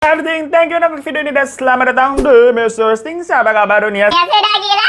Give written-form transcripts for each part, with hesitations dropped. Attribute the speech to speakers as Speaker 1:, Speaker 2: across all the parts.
Speaker 1: Everything, thank you untuk video ini dan selamat datang di Mr. Stings. Apa kabar dunia?
Speaker 2: Ya sudah gila.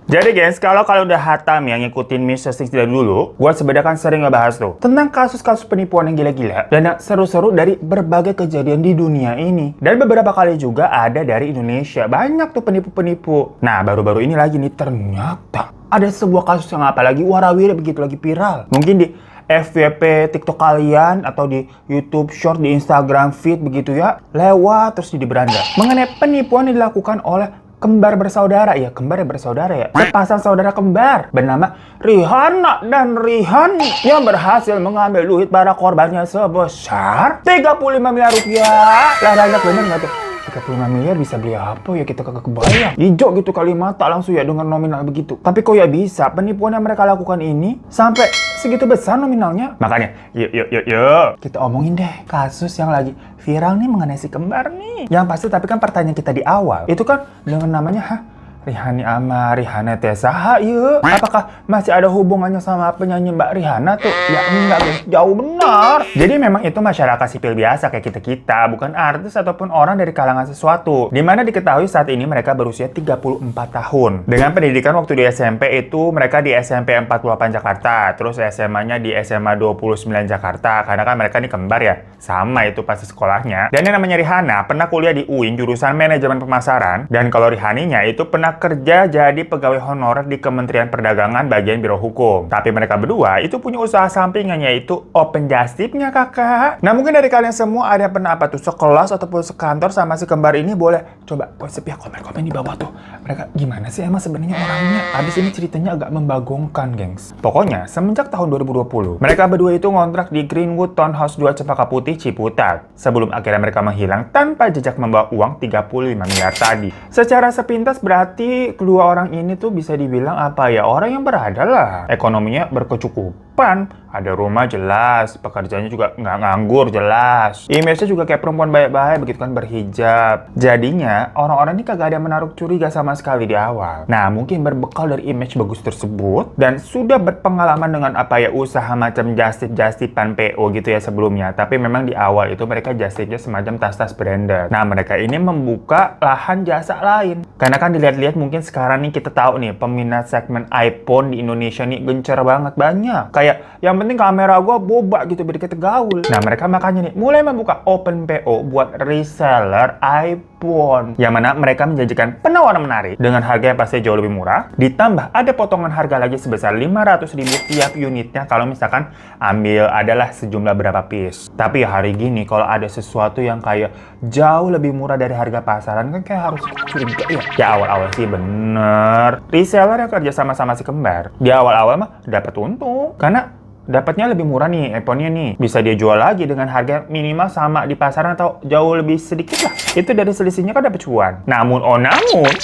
Speaker 1: Jadi guys, kalau udah hatam ya ngikutin Mr. Stings dari dulu, gue sebenarnya kan sering ngebahas tuh tentang kasus-kasus penipuan yang gila-gila dan yang seru-seru dari berbagai kejadian di dunia ini. Dan beberapa kali juga ada dari Indonesia. Banyak tuh penipu-penipu. Nah, baru-baru ini lagi nih ternyata ada sebuah kasus yang apalagi warawiri begitu lagi viral. Mungkin di FYP TikTok kalian atau di YouTube Short, di Instagram Feed begitu ya, lewat terus di beranda mengenai penipuan yang dilakukan oleh kembar bersaudara ya, sepasang saudara kembar bernama Rihanna dan Rihan yang berhasil mengambil duit para korbannya sebesar 35 miliar rupiah. Lah banyak bener nggak tuh? 35 miliar bisa beli apa ya, kita kagak kebayang. Hijau gitu kalimat tak langsung ya dengan nominal begitu. Tapi kok ya bisa penipuan yang mereka lakukan ini sampai segitu besar nominalnya? Makanya yuk kita omongin deh kasus yang lagi viral nih mengenai si kembar nih. Yang pasti tapi kan pertanyaan kita di awal itu kan dengan namanya Rihani sama Rihanna Tessa, yuk. Apakah masih ada hubungannya sama penyanyi Mbak Rihanna tuh? Ya enggak guys, jauh benar. Jadi memang itu masyarakat sipil biasa kayak kita-kita, bukan artis ataupun orang dari kalangan sesuatu. Dimana diketahui saat ini mereka berusia 34 tahun. Dengan pendidikan waktu di SMP itu mereka di SMP 48 Jakarta, terus SMA-nya di SMA 29 Jakarta. Karena kan mereka nih kembar ya, sama itu pasti sekolahnya. Dan yang namanya Rihanna pernah kuliah di UIN jurusan manajemen pemasaran. Dan kalau Rihaninya itu pernah kerja jadi pegawai honorer di Kementerian Perdagangan bagian Biro Hukum. Tapi mereka berdua itu punya usaha sampingan yaitu open just tip-nya kakak. Nah mungkin dari kalian semua ada yang pernah apa tuh sekelas ataupun sekantor sama si kembar ini, boleh coba ya komen-komen di bawah tuh. Mereka gimana sih emang sebenarnya orangnya? Abis ini ceritanya agak membagongkan gengs. Pokoknya semenjak tahun 2020 mereka berdua itu ngontrak di Greenwood Townhouse 2 Cempaka Putih Ciputat. Sebelum akhirnya mereka menghilang tanpa jejak membawa uang 35 miliar tadi. Secara sepintas berarti kedua orang ini tuh bisa dibilang apa ya, orang yang berada lah. Ekonominya berkecukupan, ada rumah jelas, pekerjaannya juga nggak nganggur jelas. Image-nya juga kayak perempuan baik-baik begitu kan, berhijab. Jadinya orang-orang ini kagak ada yang menaruh curiga sama sekali di awal. Nah mungkin berbekal dari image bagus tersebut dan sudah berpengalaman dengan apa ya usaha macam just-tipan PO gitu ya sebelumnya. Tapi memang di awal itu mereka just-tipnya semacam tas-tas branded. Nah mereka ini membuka lahan jasa lain. Karena kan dilihat-lihat mungkin sekarang nih kita tahu nih peminat segmen iPhone di Indonesia nih gencar banget, banyak. Kayak yang penting kamera gua boba gitu biar kita gaul. Nah mereka makanya nih mulai membuka open PO buat reseller iPhone. Yang mana mereka menjanjikan penawaran menarik dengan harga yang pasti jauh lebih murah. Ditambah ada potongan harga lagi sebesar 500.000 tiap unitnya kalau misalkan ambil adalah sejumlah berapa piece. Tapi hari gini kalau ada sesuatu yang kayak jauh lebih murah dari harga pasaran kan kayak harus curiga ya. Ya awal-awal sih bener. Reseller yang kerja sama si kembar di awal-awal mah dapat untung karena dapatnya lebih murah nih iPhone-nya nih. Bisa dia jual lagi dengan harga minimal sama di pasaran atau jauh lebih sedikit lah. Itu dari selisihnya kan dapat cuan. Namun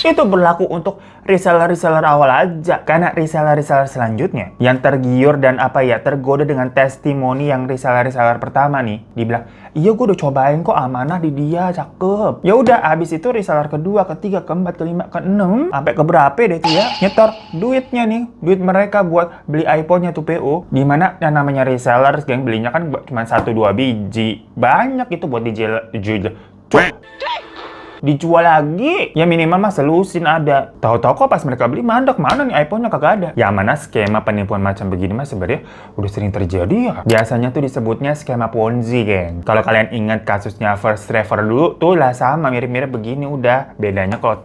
Speaker 1: itu berlaku untuk reseller awal aja. Karena reseller selanjutnya yang tergiur dan apa ya tergoda dengan testimoni yang reseller pertama nih, dibilang, "Iya gue udah cobain kok, amanah di dia, cakep." Ya udah, abis itu reseller kedua, ketiga, keempat, kelima, keenam, sampai keberapa deh tuh ya, nyetor duitnya nih, duit mereka buat beli iPhone-nya tuh PO. Dimana yang namanya reseller, geng belinya kan cuma 1-2 biji. Banyak itu buat dijual lagi. Ya minimal mah selusin ada. Tahu-tahu kok pas mereka beli mandek, mana nih iPhone-nya kagak ada. Ya mana skema penipuan macam begini mah sebenarnya udah sering terjadi ya. Biasanya tuh disebutnya skema Ponzi, geng. Kalau kalian ingat kasusnya First Travel dulu, tuh lah sama mirip-mirip begini udah. Bedanya kalau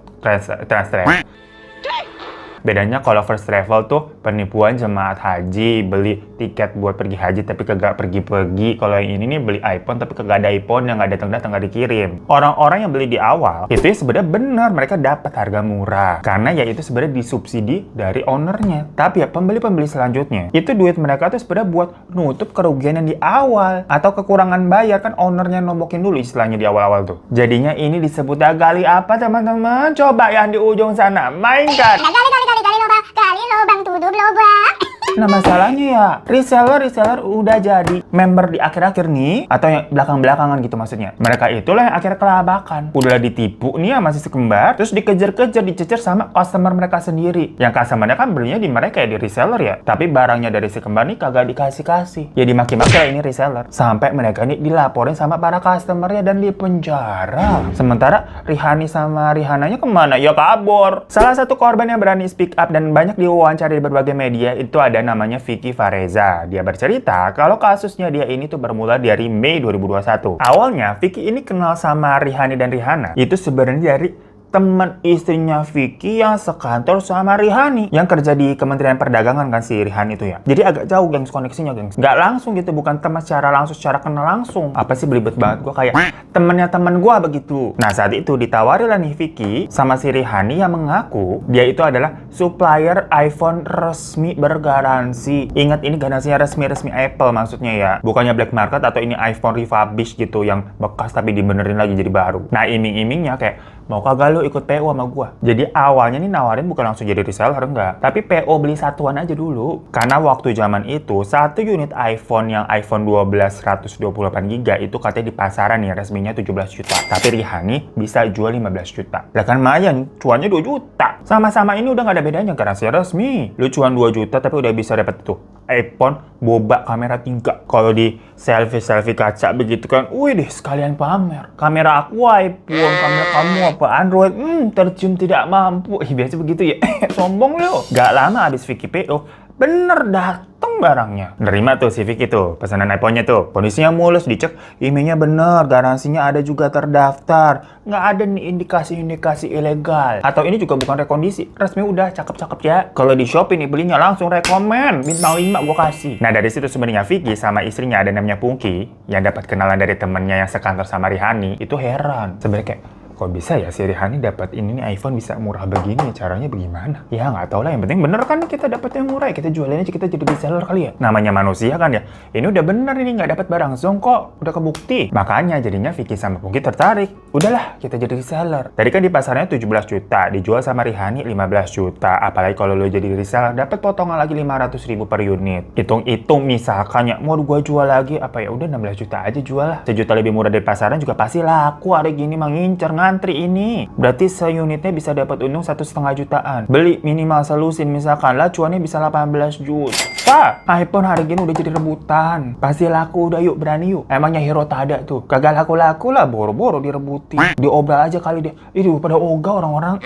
Speaker 1: Bedanya kalau first travel tuh penipuan jemaat haji, beli tiket buat pergi haji tapi kagak pergi-pergi. Kalau yang ini nih beli iPhone tapi kagak ada iPhone, yang nggak datang-datang nggak dikirim. Orang-orang yang beli di awal itu ya sebenarnya benar mereka dapat harga murah karena ya itu sebenarnya disubsidi dari ownernya. Tapi ya pembeli-pembeli selanjutnya itu duit mereka tuh sebenarnya buat nutup kerugian yang di awal atau kekurangan bayar, kan ownernya nombokin dulu istilahnya di awal-awal tuh. Jadinya ini disebut gali apa teman-teman? Coba yang di ujung sana mainkan.
Speaker 2: Gali lubang tutup lubang.
Speaker 1: Nah masalahnya ya, reseller udah jadi member di akhir-akhir nih, atau yang belakang-belakangan gitu maksudnya. Mereka itulah yang akhirnya kelabakan. Udah ditipu nih sama si kembar, terus dikejar-kejar, dicecer sama customer mereka sendiri. Yang customernya kan belinya di mereka ya, di reseller ya. Tapi barangnya dari si kembar nih kagak dikasih-kasih. Ya dimaki-maki lah ini reseller. Sampai mereka nih dilaporin sama para customernya dan dipenjara. Sementara Rihani sama Rihananya kemana? Ya kabur. Salah satu korban yang berani speak up dan banyak diwawancara di berbagai media itu ada namanya Vicky Fareza. Dia bercerita kalau kasusnya dia ini tuh bermula dari Mei 2021. Awalnya Vicky ini kenal sama Rihani dan Rihanna itu sebenarnya dari teman istrinya Vicky yang sekantor sama Rihani, yang kerja di Kementerian Perdagangan kan si Rihani itu ya. Jadi agak jauh gengs koneksinya gengs. Nggak langsung gitu, bukan teman secara langsung, secara kenal langsung. Apa sih belibet banget gue kayak temennya temen gue begitu. Nah saat itu ditawari lah nih Vicky sama si Rihani yang mengaku dia itu adalah supplier iPhone resmi bergaransi. Ingat ini garansinya resmi Apple maksudnya ya. Bukannya black market atau ini iPhone refurbished gitu yang bekas tapi dibenerin lagi jadi baru. Nah iming-imingnya kayak mau kagak lu ikut PO sama gua. Jadi awalnya nih nawarin bukan langsung jadi reseller enggak, tapi PO beli satuan aja dulu. Karena waktu zaman itu satu unit iPhone yang iPhone 12 128GB itu katanya di pasaran nih resminya 17 juta. Tapi Rihani bisa jual 15 juta. Lah kan lumayan, cuannya 2 juta. Sama-sama ini udah gak ada bedanya garansi resmi. Lu cuan 2 juta tapi udah bisa dapat tuh iPhone boba kamera 3. Kalau di selfie kaca begitu kan, wih deh sekalian pamer. Kamera aku iPhone, kamera kamu apa Android? Tercium tidak mampu. Biasa begitu ya. Sombong lo. Gak lama habis Vicky PO, bener dateng barangnya. Nerima tuh si Vicky tuh pesanan iPhone-nya tuh. Kondisinya mulus, dicek emailnya bener, garansinya ada juga terdaftar. Nggak ada nih indikasi-indikasi ilegal. Atau ini juga bukan rekondisi, resmi udah cakep-cakep ya. Kalau di Shopee nih belinya langsung rekomen, bintang 5 gue kasih. Nah dari situ sebenarnya Vicky sama istrinya ada namanya Pungki yang dapat kenalan dari temennya yang sekantor sama Rihani itu heran. Sebenarnya kayak kok bisa ya si Rihani dapat ini nih iPhone bisa murah begini, caranya bagaimana? Ya nggak tahu lah, yang penting bener kan kita dapat yang murah, kita jualin aja, kita jadi reseller kali ya. Namanya manusia kan ya. Ini udah bener ini nggak dapat barang zong kok, udah kebukti. Makanya jadinya Vicky sama Pungki tertarik. Udahlah kita jadi reseller. Tadi kan di pasarnya 17 juta, dijual sama Rihani 15 juta. Apalagi kalau lo jadi reseller dapat potongan lagi 500.000 per unit. Hitung-hitung misalkan ya mau gua jual lagi apa ya udah 16 juta aja jual lah. Sejuta lebih murah dari pasaran juga pasti laku. Hari gini mengincar ngantri ini. Berarti seunitnya bisa dapat untung 1,5 jutaan. Beli minimal selusin misalkan lah cuannya bisa 18 juta. iPhone hari gini udah jadi rebutan. Pasti laku udah yuk, berani yuk. Emangnya hero tak ada tuh. Kagak laku-laku lah, boro-boro direbutin. Diobral aja kali deh. Ini pada ogah orang-orang.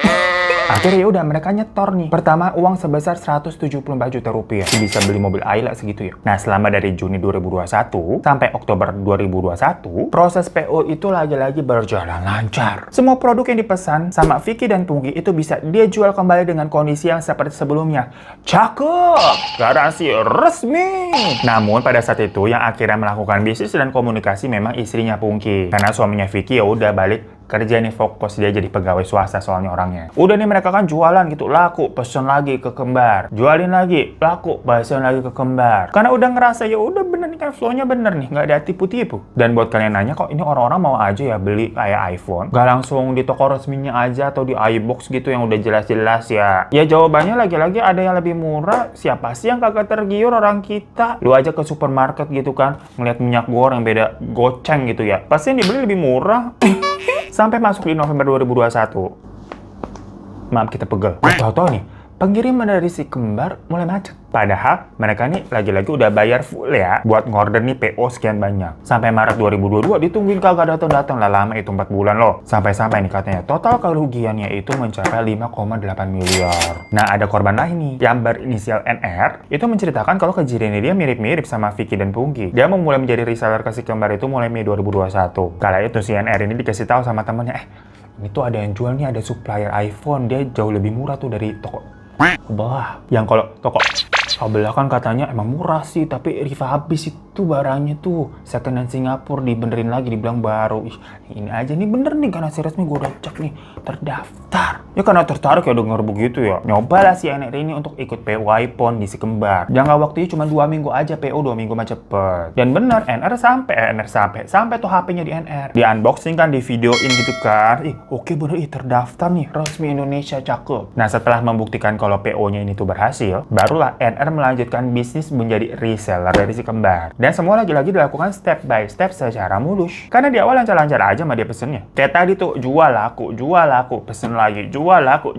Speaker 1: Akhirnya udah mereka nyetor nih. Pertama uang sebesar 174 juta rupiah. Bisa beli mobil Ayla segitu ya. Nah selama dari Juni 2021 sampai Oktober 2021, proses PO itu lagi-lagi berjalan lancar. Semua produk yang dipesan sama Vicky dan Pungki itu bisa dia jual kembali dengan kondisi yang seperti sebelumnya. Cakep! Garansi resmi! Namun pada saat itu yang akhirnya melakukan bisnis dan komunikasi memang istrinya Pungki. Karena suaminya Vicky ya udah balik kerja nih, fokus dia jadi pegawai swasta soalnya orangnya. Udah nih mereka kan jualan gitu, laku, pesen lagi ke kembar. Jualin lagi, laku, pesen lagi ke kembar. Karena udah ngerasa ya udah bener nih kan flow-nya bener nih, nggak ada tipu-tipu. Dan buat kalian nanya kok ini orang-orang mau aja ya beli kayak iPhone, nggak langsung di toko resminya aja atau di iBox gitu yang udah jelas-jelas ya. Ya jawabannya lagi-lagi ada yang lebih murah. Siapa sih yang kagak tergiur orang kita? Lu aja ke supermarket gitu kan, ngeliat minyak goreng beda goceng gitu ya. Pasti yang dibeli lebih murah. Sampai masuk di November 2021. Maaf kita pegel. Tahu-tahu nih, pengiriman dari si kembar mulai macet. Padahal mereka nih lagi-lagi udah bayar full ya buat ngorder nih PO sekian banyak. Sampai Maret 2022 ditungguin kagak datang-datang lah, lama itu 4 bulan loh. Sampai-sampai nih katanya total kerugiannya itu mencapai 5,8 miliar. Nah ada korban lain nih yang berinisial NR itu menceritakan kalau kejadiannya dia mirip-mirip sama Vicky dan Pungki. Dia memulai menjadi reseller ke si kembar itu mulai Mei 2021. Kala itu si NR ini dikasih tahu sama temennya, ini tuh ada yang jual nih, ada supplier iPhone, dia jauh lebih murah tuh dari toko bawah. Yang kalau toko sebelah kan katanya emang murah sih, tapi habis itu barangnya tuh second hand Singapura dibenerin lagi, dibilang baru. Ih, ini aja nih bener nih karena resmi gue udah cek nih terdaftar. Ya karena tertarik ya denger begitu ya. Nyobalah si NR ini untuk ikut PO iPhone di si kembar. Jangka waktunya cuma 2 minggu aja, PO 2 minggu mah cepet. Dan bener, NR sampai tuh HP-nya di NR. Di unboxing kan, di videoin gitu kan. Oke bener, terdaftar nih, resmi Indonesia, cakep. Nah setelah membuktikan kalau PO-nya ini tuh berhasil, barulah NR melanjutkan bisnis menjadi reseller dari si kembar. Dan semua lagi-lagi dilakukan step by step secara mulus. Karena di awal lancar-lancar aja sama dia pesennya. Kayak tadi tuh, jual laku, pesen lagi, jual laku,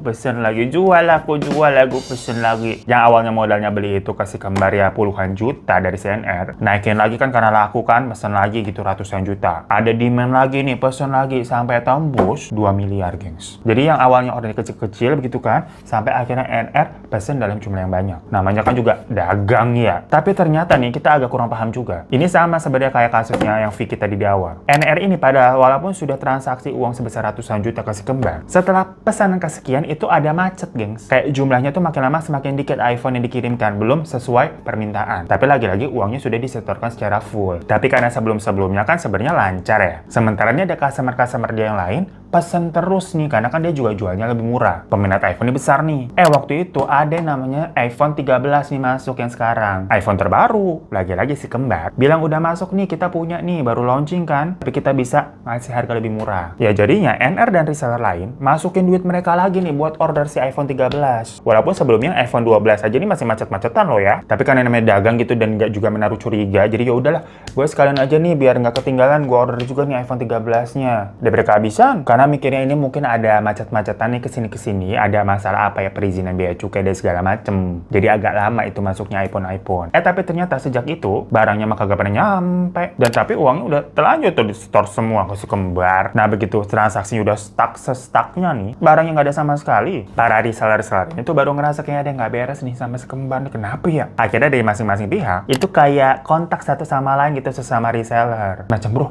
Speaker 1: pesen lagi, jual laku, pesen lagi. Yang awalnya modalnya beli itu kasih kembar ya puluhan juta dari CNR. Naikin lagi kan karena laku kan, pesen lagi gitu ratusan juta. Ada demand lagi nih, pesen lagi sampai tembus 2 miliar, gengs. Jadi yang awalnya order kecil-kecil begitu kan, sampai akhirnya NR pesen dalam jumlah yang banyak. Namanya kan juga dagang ya. Tapi ternyata nih kita agak kurang paham juga. Ini sama sebenarnya kayak kasusnya yang Vicky tadi di awal. NR ini pada walaupun sudah transaksi uang sebesar ratusan juta kasih kembar, setelah pesanan kesekian itu ada macet, gengs. Kayak jumlahnya tuh makin lama semakin dikit iPhone yang dikirimkan, belum sesuai permintaan. Tapi lagi-lagi uangnya sudah disetorkan secara full. Tapi karena sebelum-sebelumnya kan sebenarnya lancar ya. Sementara ini ada customer-customer dia yang lain pesen terus nih, karena kan dia juga jualnya lebih murah. Peminat iPhone ini besar nih. Waktu itu ada yang namanya iPhone 13 nih masuk yang sekarang. iPhone terbaru. Lagi-lagi si kembar bilang udah masuk nih, kita punya nih, baru launching kan. Tapi kita bisa ngasih harga lebih murah. Ya jadinya NR dan reseller lain masukin duit mereka lagi nih buat order si iPhone 13. Walaupun sebelumnya iPhone 12 aja ini masih macet-macetan loh ya. Tapi kan yang namanya dagang gitu dan nggak juga menaruh curiga. Jadi ya udahlah, gue sekalian aja nih biar nggak ketinggalan, gue order juga nih iPhone 13-nya. Daripada kehabisan, karena mikirnya ini mungkin ada macet-macetan nih kesini-kesini, ada masalah apa ya, perizinan biaya cukai dan segala macem. Jadi agak lama itu masuknya iPhone. Tapi ternyata sejak itu barangnya mah kagak pernah nyampe. Dan tapi uangnya udah terlanjur tuh di store semua ke si kembar. Nah begitu transaksinya udah stuck-stucknya nih, barangnya nggak ada sama sekali. Para reseller itu baru ngerasa kayaknya ada yang nggak beres nih sama si kembar. Kenapa ya? Akhirnya dari masing-masing pihak itu kayak kontak satu sama lain gitu sesama reseller. Macam bro,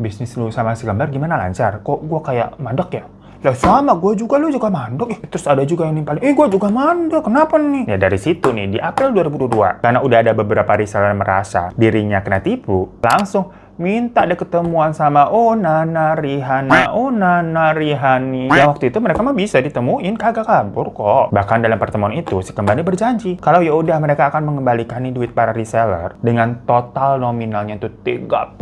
Speaker 1: bisnis lu sama si kembar gimana, lancar? Kok gua kayak mandek ya? Lah sama, gue juga, lu juga mandek. Terus ada juga yang nimpalin, gue juga mandek, kenapa nih? Ya dari situ nih, di April 2022, karena udah ada beberapa reseller merasa dirinya kena tipu, langsung minta ada ketemuan sama Nana Rihani. Ya waktu itu mereka mah bisa ditemuin, kagak kabur kok. Bahkan dalam pertemuan itu si kembar ini berjanji kalau ya udah mereka akan mengembalikan nih duit para reseller dengan total nominalnya itu 35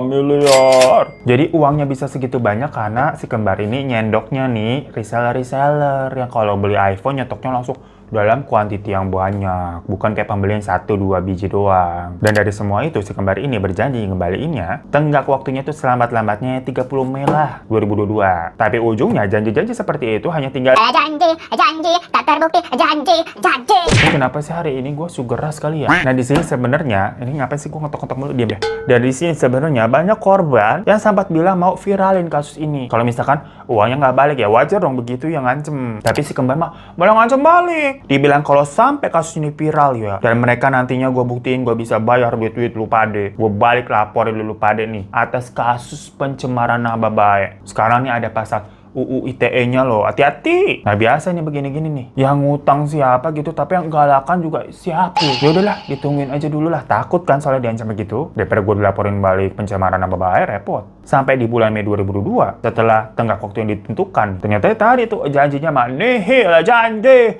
Speaker 1: miliar. Jadi uangnya bisa segitu banyak karena si kembar ini nyendoknya nih reseller yang kalau beli iPhone nyetoknya langsung dalam kuantiti yang banyak, bukan kayak pembelian 1-2 biji doang. Dan dari semua itu si kembar ini berjanji ngembaliinnya tenggak waktunya itu selambat-lambatnya 30 Mei lah 2022. Tapi ujungnya janji-janji seperti itu hanya tinggal janji, tak terbukti, janji. Kenapa sih hari ini gue sugeras kali ya? Nah di sini sebenarnya ini ngapain sih gue ngetok-ngetok mulu, diam ya. Dan di sini sebenarnya banyak korban yang sempat bilang mau viralin kasus ini. Kalau misalkan uangnya nggak balik ya wajar dong begitu yang ngancem. Tapi si kembar mah malah ngancem balik. Dibilang kalau sampai kasus ini viral ya, dan mereka nantinya gue buktiin gue bisa bayar duit-duit lu pade, gue balik laporin lu pade nih atas kasus pencemaran nama baik. Sekarang nih ada pasal UU ITE-nya loh, hati-hati. Nah biasa nih begini-gini nih, yang ngutang siapa gitu, tapi yang galakan juga siapa. Ya udahlah, ditungguin aja dulu lah. Takut kan soalnya diancam begitu. Daripada gue dilaporin balik pencemaran nama baik, repot. Sampai di bulan Mei 2022, setelah tenggak waktu yang ditentukan, ternyata tadi tuh janjinya mah nihil, janji.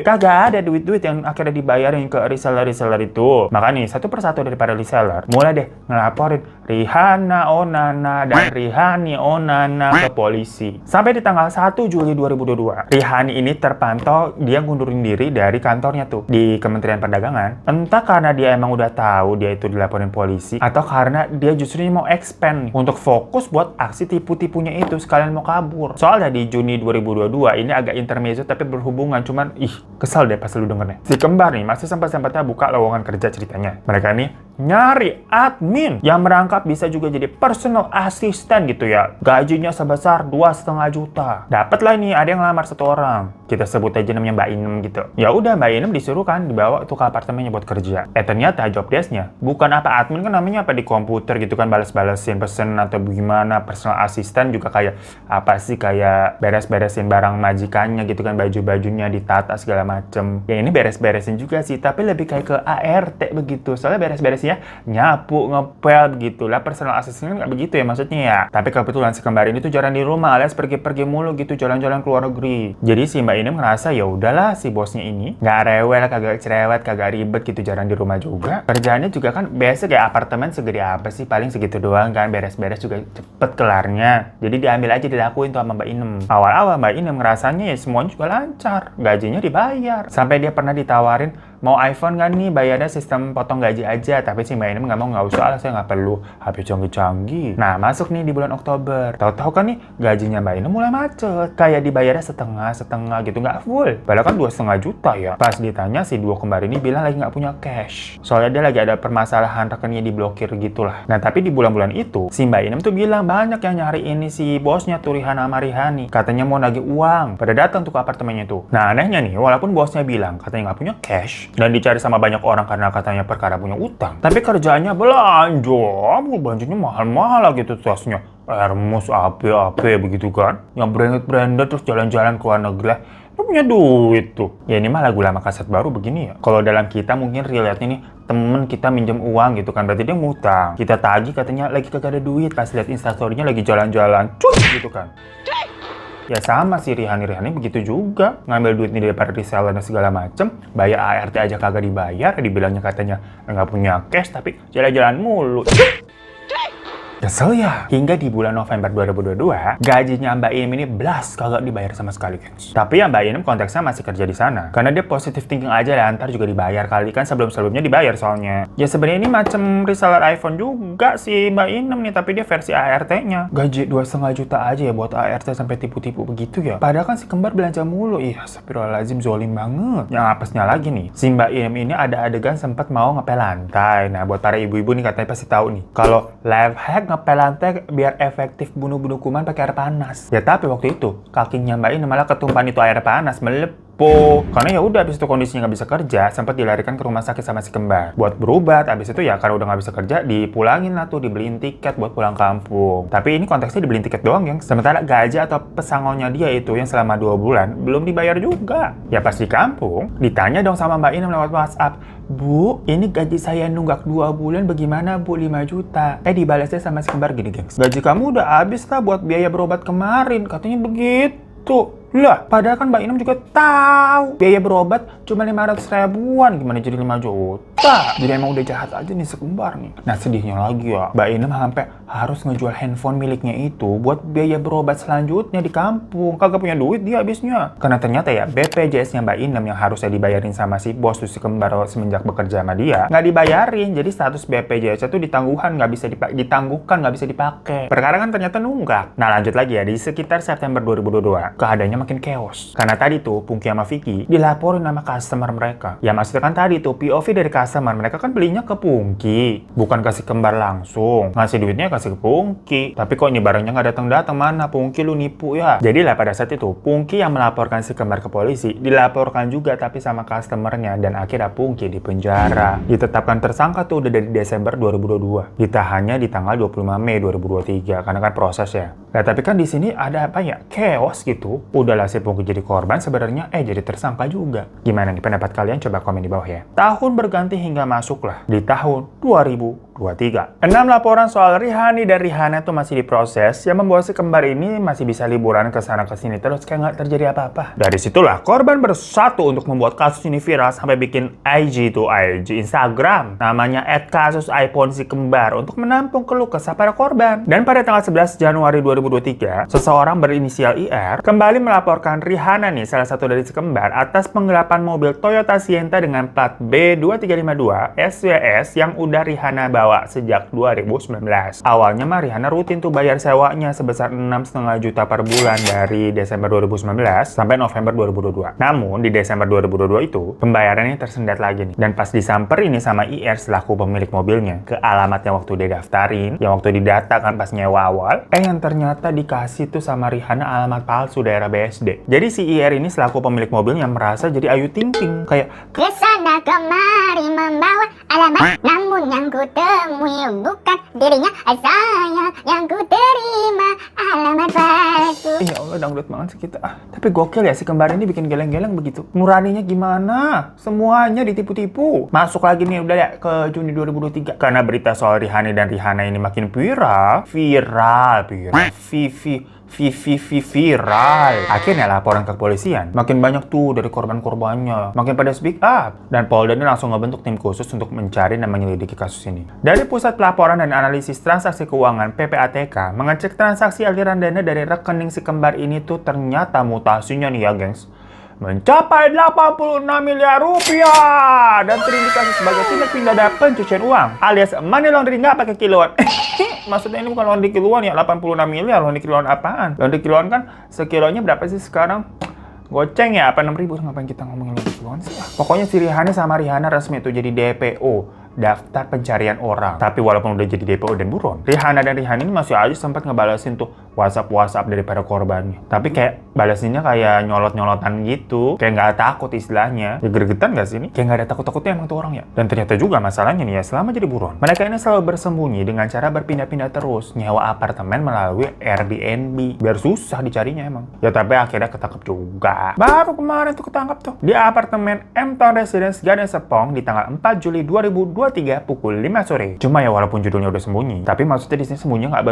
Speaker 1: Kagak ada duit-duit yang akhirnya dibayarin ke reseller itu. Makanya satu persatu daripada reseller mulai deh ngelaporin Rihana Onana dan Rihani Onana ke polisi. Sampai di tanggal 1 Juli 2022, Rihani ini terpantau dia ngundurin diri dari kantornya tuh di Kementerian Perdagangan. Entah karena dia emang udah tahu dia itu dilaporin polisi, atau karena dia justru mau expand nih, untuk fokus buat aksi tipu-tipunya itu sekalian mau kabur. Soalnya di Juni 2022 ini agak intermezzo tapi berhubungan, cuman kesal deh pas lu dengernya. Si kembar nih masih sempat-sempatnya buka lowongan kerja ceritanya. Mereka nih nyari admin yang merangkap bisa juga jadi personal assistant gitu ya. Gajinya sebesar 2,5 juta. Dapat lah ini, ada yang ngelamar 1 orang. Kita sebut aja namanya Mbak Inem gitu. Ya udah Mbak Inem disuruh kan dibawa tuh ke apartemennya buat kerja. Ternyata job desk-nya bukan apa admin kan namanya apa di komputer gitu kan balas-balasin pesen atau gimana, personal assistant juga kayak apa sih kayak beres-beresin barang majikannya gitu kan, baju-bajunya ditata segala macem. Ya ini beres-beresin juga sih, tapi lebih kayak ke ART begitu. Soalnya beres-beresnya nyapu, ngepel begitu lah. Personal assistant kan nggak begitu ya maksudnya ya. Tapi kebetulan si kembar ini tuh jarang di rumah alias pergi-pergi mulu gitu, jalan-jalan ke luar negeri. Jadi si Mbak Inem ngerasa ya udahlah si bosnya ini nggak rewel, kagak cerewet, kagak ribet gitu, jarang di rumah juga. Kerjaannya juga kan biasa kayak apartemen segede apa sih, paling segitu doang kan, beres-beres juga cepet kelarnya. Jadi diambil aja dilakuin tuh sama Mbak Inem. Awal-awal Mbak Inem ngerasanya ya semuanya juga lancar, gajinya dibayar. Sampai dia pernah ditawarin mau iPhone kan nih, bayarnya sistem potong gaji aja. Tapi si Mbak Inem nggak usah lah, saya nggak perlu HP canggih-canggih. Nah masuk nih di bulan Oktober, tahu-tahu kan nih gajinya Mbak Inem mulai macet, kayak dibayarnya setengah gitu, nggak full. Padahal kan 2,5 juta ya. Pas ditanya si duo kembar ini bilang lagi nggak punya cash, soalnya dia lagi ada permasalahan rekeningnya diblokir gitulah. Nah tapi di bulan-bulan itu si Mbak Inem tuh bilang banyak yang nyari ini si bosnya tuh Rihana sama Rihani, katanya mau nagih uang, pada datang tuh ke apartemennya tuh. Nah anehnya nih, walaupun bosnya bilang katanya nggak punya cash dan dicari sama banyak orang karena katanya perkara punya utang, tapi kerjaannya belanja, belanjanya mahal-mahal gitu tasnya, Hermes, AP begitu kan, yang branded terus jalan-jalan ke luar negeri. Lu punya duit tuh. Ya ini mah lagu lama kaset baru begini ya. Kalau dalam kita mungkin relate-nya nih, temen kita minjem uang gitu kan, berarti dia ngutang. Kita tagih katanya lagi kagak ada duit, pas lihat instastory-nya lagi jalan-jalan, cuy gitu kan. Ya sama sih Rihani begitu juga. Ngambil duit nih daripada reseller dan segala macem. Bayar ART aja kagak dibayar. Dibilangnya katanya nggak punya cash tapi jalan-jalan mulu. Kesel ya. Hingga di bulan November 2022, gajinya Mbak Inem ini blas kagak dibayar sama sekali, guys. Tapi ya Mbak Inem konteksnya masih kerja di sana. Karena dia positive thinking aja lah, ntar juga dibayar kali kan, sebelum-sebelumnya dibayar soalnya. Ya sebenarnya ini macam reseller iPhone juga sih Mbak Inem nih, tapi dia versi ART-nya. Gaji 2,5 juta aja ya buat ART sampai tipu-tipu begitu ya. Padahal kan si kembar belanja mulu. Ih, astagfirullahaladzim, zolim banget. Yang apesnya lagi nih, si Mbak Inem ini ada adegan sempat mau ngepel lantai. Nah, buat para ibu-ibu nih katanya pasti tahu nih. Kalau life hack ngepel lantai biar efektif bunuh kuman pakai air panas. Ya tapi waktu itu kakinya Mbak Inem malah ketumpahan itu air panas melepuh. Karena ya udah abis itu kondisinya nggak bisa kerja, sempat dilarikan ke rumah sakit sama si kembar buat berobat. Abis itu ya karena udah nggak bisa kerja, dipulangin lah tuh, dibeliin tiket buat pulang kampung. Tapi ini konteksnya dibeliin tiket doang, yang sementara gaji atau pesangonnya dia itu yang selama 2 bulan belum dibayar juga. Ya pas di kampung ditanya dong sama Mbak Inem lewat WhatsApp, Bu, ini gaji saya nunggak 2 bulan bagaimana Bu, 5 juta. Dibalasnya sama si kembar gini, gengs. Gaji kamu udah habis lah buat biaya berobat kemarin, katanya begitu. Lah, padahal kan Mbak Inem juga tahu biaya berobat cuma 500 ribuan, gimana jadi 5 juta? Jadi emang udah jahat aja nih sekembar nih. Nah sedihnya lagi ya, Mbak Inem sampai harus ngejual handphone miliknya itu buat biaya berobat selanjutnya di kampung. Kagak punya duit dia habisnya. Karena ternyata ya BPJS-nya Mbak Inem yang harusnya dibayarin sama si bos tuh si kembar semenjak bekerja sama dia, nggak dibayarin. Jadi status BPJS itu ditangguhkan, nggak bisa ditangguhkan, nggak bisa dipakai. Perkara kan ternyata nunggak. Nah lanjut lagi ya, di sekitar September 2022, keadaannya makin chaos. Karena tadi tuh Pungki sama Vicky dilaporin sama customer mereka. Ya maksudnya kan tadi tuh POV dari customer mereka kan belinya ke Pungki, bukan kasih kembar langsung. Ngasih duitnya kasih ke Pungki. Tapi kok ini barangnya nggak datang-datang, mana Pungki lu nipu ya? Jadi lah pada saat itu Pungki yang melaporkan si kembar ke polisi dilaporkan juga tapi sama customernya, dan akhirnya Pungki di penjara. Ditetapkan tersangka tuh udah dari Desember 2022. Ditahannya di tanggal 25 Mei 2023 karena kan proses ya. Nah tapi kan di sini ada apa ya? Chaos gitu. Udahlah si Pungki jadi korban sebenarnya jadi tersangka juga. Gimana nih pendapat kalian? Coba komen di bawah ya. Tahun berganti hingga masuklah di tahun 2023. 6 laporan soal Rihani dan Rihana tuh masih diproses, yang membuat si kembar ini masih bisa liburan ke sana ke sini terus kayak nggak terjadi apa-apa. Dari situlah korban bersatu untuk membuat kasus ini viral sampai bikin IG Instagram namanya @kasus_iPhone si kembar untuk menampung keluh kesah para korban. Dan pada tanggal 11 Januari 2023, seseorang berinisial IR kembali melaporkan Rihana nih, salah satu dari si kembar, atas penggelapan mobil Toyota Sienta dengan plat B2352 SWS yang udah Rihana bawa sewa sejak 2019. Awalnya mah Rihanna rutin tuh bayar sewanya sebesar 6,5 juta per bulan dari Desember 2019 sampai November 2022. Namun di Desember 2022 itu pembayarannya tersendat lagi nih. Dan pas disamper ini sama IR selaku pemilik mobilnya ke alamat yang waktu dia daftarin, yang waktu didata kan pas nyewa awal, yang ternyata dikasih tuh sama Rihanna alamat palsu daerah BSD. Jadi si IR ini selaku pemilik mobilnya merasa jadi Ayu Ting Ting, kayak
Speaker 2: kesana kemari membawa alamat, namun yang ku temui bukan dirinya, saya yang ku terima alamat palsu.
Speaker 1: ya Allah, dangdut banget sih kita. Tapi gokil ya si kembar ini bikin geleng-geleng begitu. Nuraninya gimana? Semuanya ditipu-tipu. Masuk lagi nih udah ya ke Juni 2023. Karena berita soal Rihanna dan Rihanna ini makin viral. Viral. Akhirnya laporan ke kepolisian. Makin banyak tuh dari korban-korbannya. Makin pada speak up. Dan Polda ini langsung ngebentuk tim khusus untuk mencari dan menyelidiki kasus ini. Dari Pusat Pelaporan dan Analisis Transaksi Keuangan PPATK mengecek transaksi aliran dana dari rekening si kembar ini tuh ternyata mutasinya nih ya gengs, mencapai 86 miliar rupiah dan terindikasi sebagai tindak pidana pencucian uang alias money laundering nggak pakai kiloan. Maksudnya ini bukan laundry kiloan ya, 86 miliar laundry kiloan apaan? Laundry kiloan kan sekilonya berapa sih sekarang? Goceng ya, apa 6.000? Ngapain kita ngomongin laundry kiloan sih? Pokoknya si Rihanna sama Rihanna resmi itu jadi DPO, daftar pencarian orang. Tapi walaupun udah jadi DPO dan buron, Rihanna dan Rihanna ini masih aja sempat ngebalasin tuh WhatsApp dari para korbannya. Tapi kayak balasinnya kayak nyolot-nyolotan gitu, kayak nggak takut istilahnya. Ya gregetan nggak sih ini? Kayak nggak ada takut-takutnya emang tuh orang ya. Dan ternyata juga masalahnya nih ya, selama jadi buron, mereka ini selalu bersembunyi dengan cara berpindah-pindah terus, nyewa apartemen melalui Airbnb, biar susah dicarinya emang. Ya tapi akhirnya ketangkep juga. Baru kemarin tuh ketangkep tuh di apartemen M Town Residence Garden Serpong di tanggal 4 Juli 2023 pukul 5 sore. Cuma ya walaupun judulnya udah sembunyi, tapi maksudnya di sini sembunyinya nggak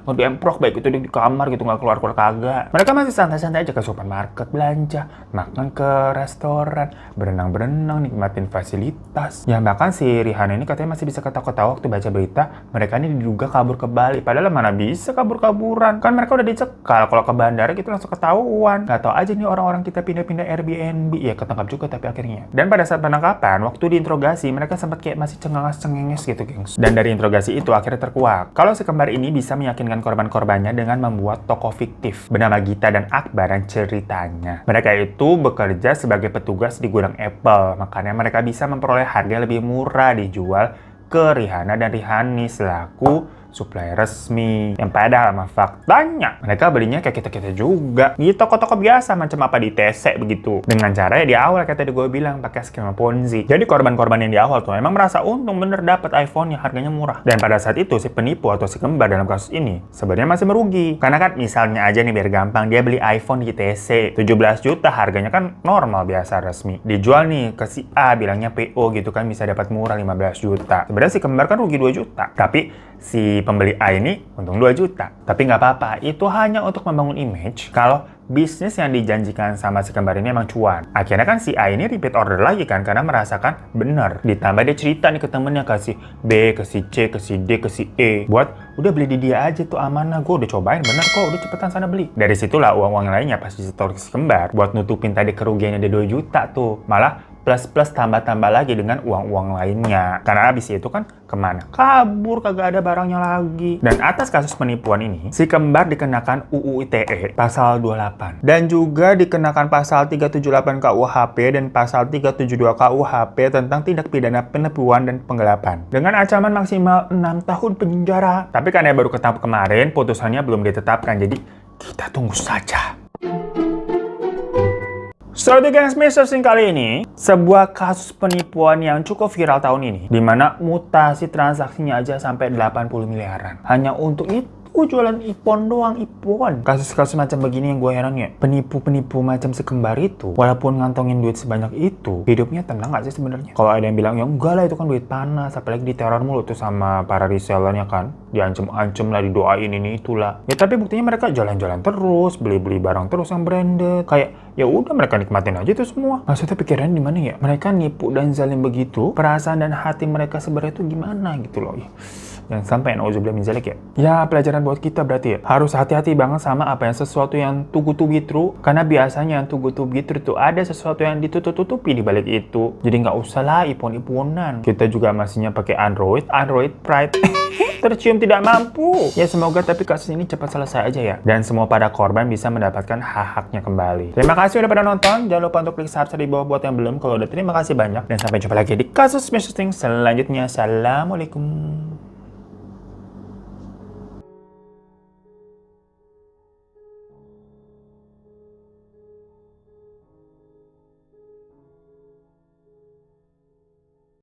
Speaker 1: ngeemprok baik itu di kamar gitu, nggak keluar kagak. Mereka masih santai-santai aja ke supermarket belanja, makan ke restoran, berenang-berenang, nikmatin fasilitas. Ya bahkan si Rihanna ini katanya masih bisa ketawa-ketawa waktu baca berita mereka ini diduga kabur ke Bali. Padahal mana bisa kabur-kaburan, kan mereka udah dicekal. Kalau ke bandara gitu langsung ketahuan. Nggak tahu aja nih orang-orang kita pindah-pindah Airbnb. Ya ketangkap juga tapi akhirnya. Dan pada saat penangkapan, waktu diinterogasi mereka sempat kayak masih cengenges gitu gengs. Dan dari interogasi itu akhirnya terkuak kalau si kembar ini bisa meyakinkan korban-korbannya dengan membuat toko fiktif bernama Gita dan Akbar. Dan ceritanya mereka itu bekerja sebagai petugas di gudang Apple, makanya mereka bisa memperoleh harga lebih murah dijual ke Rihanna dan Rihanni selaku supplier resmi. Yang padahal sama faktanya mereka belinya kayak kita-kita juga di toko-toko biasa macam apa di TC begitu. Dengan cara ya di awal kata gue bilang pakai skema Ponzi. Jadi korban-korban yang di awal tuh emang merasa untung bener dapat iPhone yang harganya murah. Dan pada saat itu si penipu atau si kembar dalam kasus ini sebenarnya masih merugi. Karena kan misalnya aja nih biar gampang, dia beli iPhone di TC 17 juta, harganya kan normal biasa resmi. Dijual nih ke si A bilangnya PO gitu kan bisa dapat murah 15 juta. Sebenarnya si kembar kan rugi 2 juta. Tapi si pembeli A ini untung 2 juta. Tapi nggak apa-apa, itu hanya untuk membangun image kalau bisnis yang dijanjikan sama si kembar ini emang cuan. Akhirnya kan si A ini repeat order lagi kan, karena merasakan bener. Ditambah dia cerita nih ke temennya, ke si B, ke si C, ke si D, ke si E. Buat udah beli di dia aja tuh amanah, gue udah cobain bener kok, udah cepetan sana beli. Dari situlah uang-uang lainnya pas disetor si kembar buat nutupin tadi kerugiannya dia 2 juta tuh. Malah plus tambah-tambah lagi dengan uang-uang lainnya. Karena abis itu kan kemana? Kabur, kagak ada barangnya lagi. Dan atas kasus penipuan ini, si kembar dikenakan UU ITE pasal 28. Dan juga dikenakan pasal 378 KUHP dan pasal 372 KUHP tentang tindak pidana penipuan dan penggelapan. Dengan ancaman maksimal 6 tahun penjara. Tapi karena baru ketangkap kemarin, putusannya belum ditetapkan. Jadi kita tunggu saja. So, di Gengs Mr. Sing kali ini, sebuah kasus penipuan yang cukup viral tahun ini, di mana mutasi transaksinya aja sampai 80 miliaran. Hanya untuk itu jualan iPhone doang, iPhone. Kasus-kasus macam begini yang gue heran ya. Penipu-penipu macam si kembar itu, walaupun ngantongin duit sebanyak itu, hidupnya tenang gak sih sebenarnya? Kalau ada yang bilang, ya enggak lah itu kan duit panas, apalagi diteror mulu tuh sama para resellernya kan. Diancem-ancem lah, didoain ini itulah. Ya tapi buktinya mereka jalan-jalan terus, beli-beli barang terus yang branded. Kayak ya udah mereka nikmatin aja itu semua. Maksudnya pikirannya di mana ya? Mereka nipu dan zalim begitu, perasaan dan hati mereka sebenarnya itu gimana gitu loh. Jangan sampai nauzubillah min zalik ya. Ya pelajaran buat kita berarti ya. Harus hati-hati banget sama apa yang sesuatu yang too good to be true. Karena biasanya yang too good to be true itu ada sesuatu yang ditutup-tutupi di balik itu. Jadi nggak usah lah ipon-iponan. Kita juga masihnya pakai Android Pride. Tercium tidak mampu. Ya semoga tapi kasus ini cepat selesai aja ya. Dan semua pada korban bisa mendapatkan hak-haknya kembali. Terima kasih udah pada nonton. Jangan lupa untuk klik subscribe di bawah buat yang belum. Kalau udah terima kasih banyak. Dan sampai jumpa lagi di kasus Mr. Thing selanjutnya. Assalamualaikum.